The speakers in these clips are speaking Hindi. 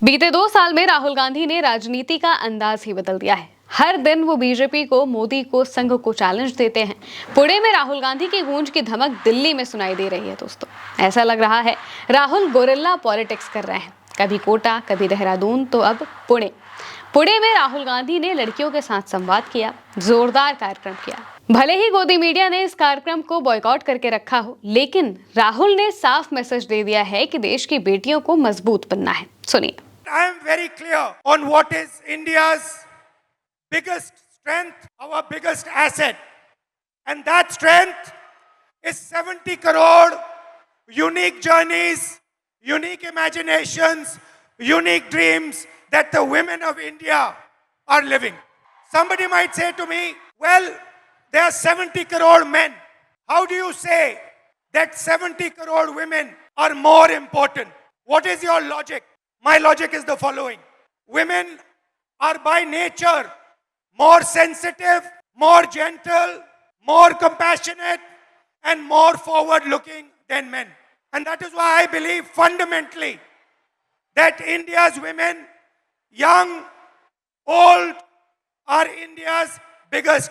बीते 2 साल में राहुल गांधी ने राजनीति का अंदाज ही बदल दिया है। हर दिन वो बीजेपी को, मोदी को, संघ को चैलेंज देते हैं। पुणे में राहुल गांधी की गूंज की धमक दिल्ली में सुनाई दे रही है। दोस्तों, ऐसा लग रहा है राहुल गोरिल्ला पॉलिटिक्स कर रहे हैं। कभी कोटा, कभी देहरादून, तो अब पुणे। पुणे में राहुल गांधी ने लड़कियों के साथ संवाद किया, जोरदार कार्यक्रम किया। भले ही गोदी मीडिया ने इस कार्यक्रम को बॉयकॉट करके रखा हो, लेकिन राहुल ने साफ मैसेज दे दिया है कि देश की बेटियों को मजबूत बनना है। सुनिए। I am very clear on what is India's biggest strength, our biggest asset. And that strength is 70 crore unique journeys, unique imaginations, unique dreams that the women of India are living. Somebody might say to me, well, there are 70 crore men. How do you say that 70 crore women are more important? What is your logic? My logic is the following. Women are by nature more sensitive, more gentle, more compassionate, and more forward-looking than men. And that is why I believe fundamentally that India's women, young, old, are India's biggest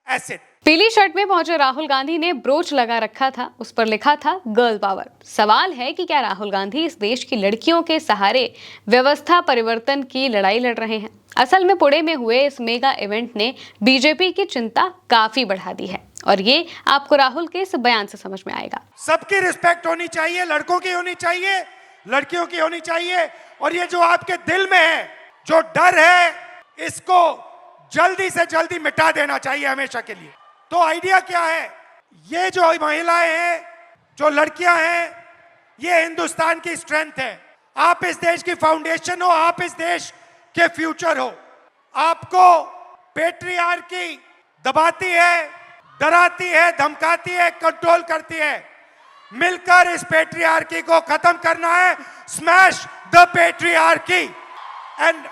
asset. पीली शर्ट में पहुंचे राहुल गांधी ने ब्रोच लगा रखा था, उस पर लिखा था गर्ल पावर। सवाल है कि क्या राहुल गांधी इस देश की लड़कियों के सहारे व्यवस्था परिवर्तन की लड़ाई लड़ रहे हैं? असल में पुणे में हुए इस मेगा इवेंट ने बीजेपी की चिंता काफी बढ़ा दी है, और ये आपको राहुल के इस बयान से समझ में आएगा। सबकी रिस्पेक्ट होनी चाहिए, लड़कों की होनी चाहिए, लड़कियों की होनी चाहिए, और ये जो आपके दिल में है, जो डर है, इसको जल्दी से जल्दी मिटा देना चाहिए हमेशा के लिए। तो आइडिया क्या है? ये जो महिलाएं हैं, जो लड़कियां हैं, ये हिंदुस्तान की स्ट्रेंथ है। आप इस देश की फाउंडेशन हो, आप इस देश के फ्यूचर हो। आपको पेट्रियार्की दबाती है, डराती है, धमकाती है, कंट्रोल करती है। मिलकर इस पेट्रियार्की को खत्म करना है। Smash the patriarchy. And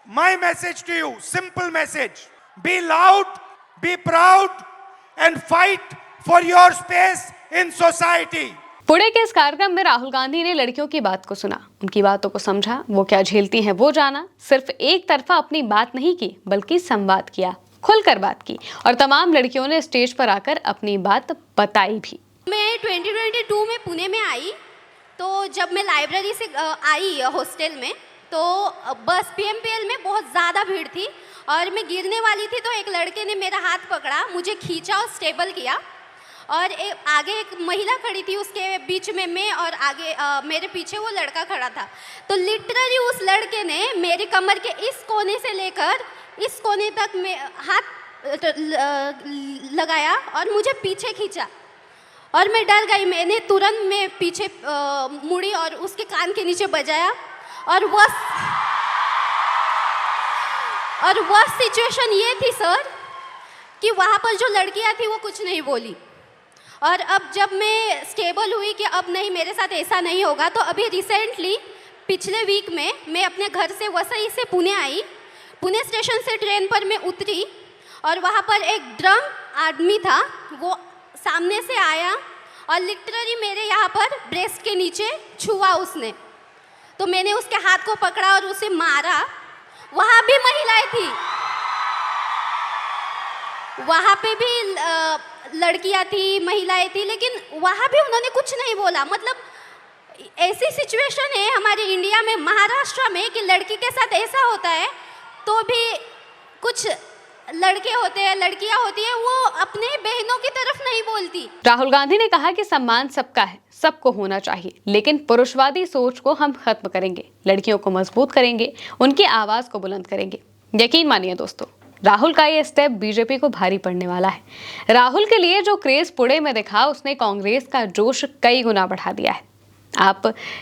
my message to you, simple message, be loud, be proud and fight for your space in society. Pune के इस कार्यक्रम में राहुल गांधी ने लड़कियों की बात को सुना, उनकी बातों को समझा, वो क्या झेलती हैं वो जाना। सिर्फ एक तरफा अपनी बात नहीं की, बल्कि संवाद किया, खुलकर बात की, और तमाम लड़कियों ने स्टेज पर आकर अपनी बात बताई भी। मैं 2022 में पुणे में आई, तो जब मैं लाइब्रेरी से आई हॉस्टल में, तो बस PMPL में बहुत ज़्यादा भीड़ थी और मैं गिरने वाली थी। तो एक लड़के ने मेरा हाथ पकड़ा, मुझे खींचा और स्टेबल किया, और आगे एक महिला खड़ी थी, उसके बीच में मैं, और आगे मेरे पीछे वो लड़का खड़ा था। तो लिटरली उस लड़के ने मेरी कमर के इस कोने से लेकर इस कोने तक में हाथ लगाया और मुझे पीछे खींचा, और मैं डर गई। मैंने तुरंत में पीछे मुड़ी और उसके कान के नीचे बजाया, और वह सिचुएशन ये थी सर कि वहाँ पर जो लड़कियाँ थी वो कुछ नहीं बोली। और अब जब मैं स्टेबल हुई कि अब नहीं, मेरे साथ ऐसा नहीं होगा, तो अभी रिसेंटली पिछले वीक में मैं अपने घर से वसई से पुणे आई। पुणे स्टेशन से ट्रेन पर मैं उतरी, और वहाँ पर एक ड्रंक आदमी था, वो सामने से आया और लिटरली मेरे यहाँ पर ब्रेस्ट के नीचे छुआ उसने। तो मैंने उसके हाथ को पकड़ा और उसे मारा। वहाँ भी महिलाएं थी, वहाँ पे भी लड़कियाँ थी, महिलाएं थी, लेकिन वहाँ भी उन्होंने कुछ नहीं बोला। मतलब ऐसी सिचुएशन है हमारे इंडिया में, महाराष्ट्र में, कि लड़की के साथ ऐसा होता है तो भी कुछ लड़के होते हैं, लड़कियां होती है, वो अपने बहनों की तरफ नहीं बोलती। राहुल गांधी ने कहा कि सम्मान सबका है, सबको होना चाहिए, लेकिन पुरुषवादी सोच को हम खत्म करेंगे, लड़कियों को मजबूत करेंगे, उनकी आवाज को बुलंद करेंगे। यकीन मानिए दोस्तों, राहुल का ये स्टेप बीजेपी को भारी पड़ने वाला है। राहुल के लिए जो क्रेज पुणे में दिखा, उसने कांग्रेस का जोश कई गुना बढ़ा दिया है। आप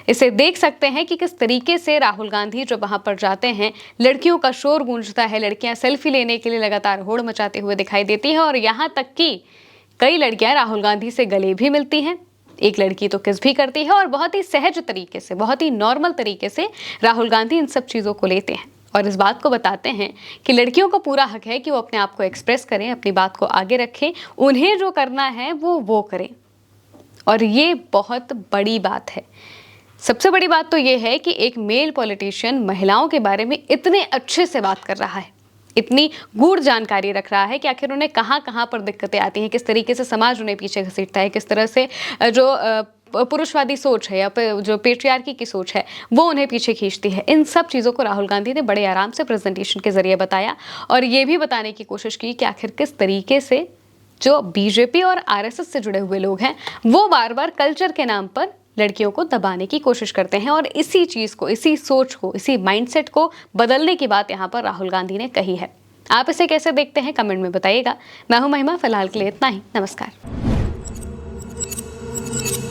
इसे देख सकते हैं कि किस तरीके से राहुल गांधी जब वहां पर जाते हैं, लड़कियों का शोर गूंजता है, लड़कियां सेल्फी लेने के लिए लगातार होड़ मचाते हुए दिखाई देती हैं, और यहाँ तक कि कई लड़कियां राहुल गांधी से गले भी मिलती हैं। एक लड़की तो किस भी करती है, और बहुत ही सहज तरीके से, बहुत ही नॉर्मल तरीके से राहुल गांधी इन सब चीज़ों को लेते हैं, और इस बात को बताते हैं कि लड़कियों को पूरा हक है कि वो अपने आप को एक्सप्रेस करें, अपनी बात को आगे रखें, उन्हें जो करना है वो करें। और ये बहुत बड़ी बात है। सबसे बड़ी बात तो ये है कि एक मेल पॉलिटिशियन महिलाओं के बारे में इतने अच्छे से बात कर रहा है, इतनी गूढ़ जानकारी रख रहा है कि आखिर उन्हें कहाँ कहाँ पर दिक्कतें आती हैं, किस तरीके से समाज उन्हें पीछे घसीटता है, किस तरह से जो पुरुषवादी सोच है या जो पेट्रियार्की की सोच है वो उन्हें पीछे खींचती है। इन सब चीज़ों को राहुल गांधी ने बड़े आराम से प्रेजेंटेशन के जरिए बताया और ये भी बताने की कोशिश की कि आखिर किस तरीके से जो बीजेपी और आरएसएस से जुड़े हुए लोग हैं वो बार बार कल्चर के नाम पर लड़कियों को दबाने की कोशिश करते हैं और इसी चीज़ को, इसी सोच को, इसी माइंडसेट को बदलने की बात यहाँ पर राहुल गांधी ने कही है। आप इसे कैसे देखते हैं कमेंट में बताइएगा। मैं हूं महिमा, फिलहाल के लिए इतना ही। नमस्कार।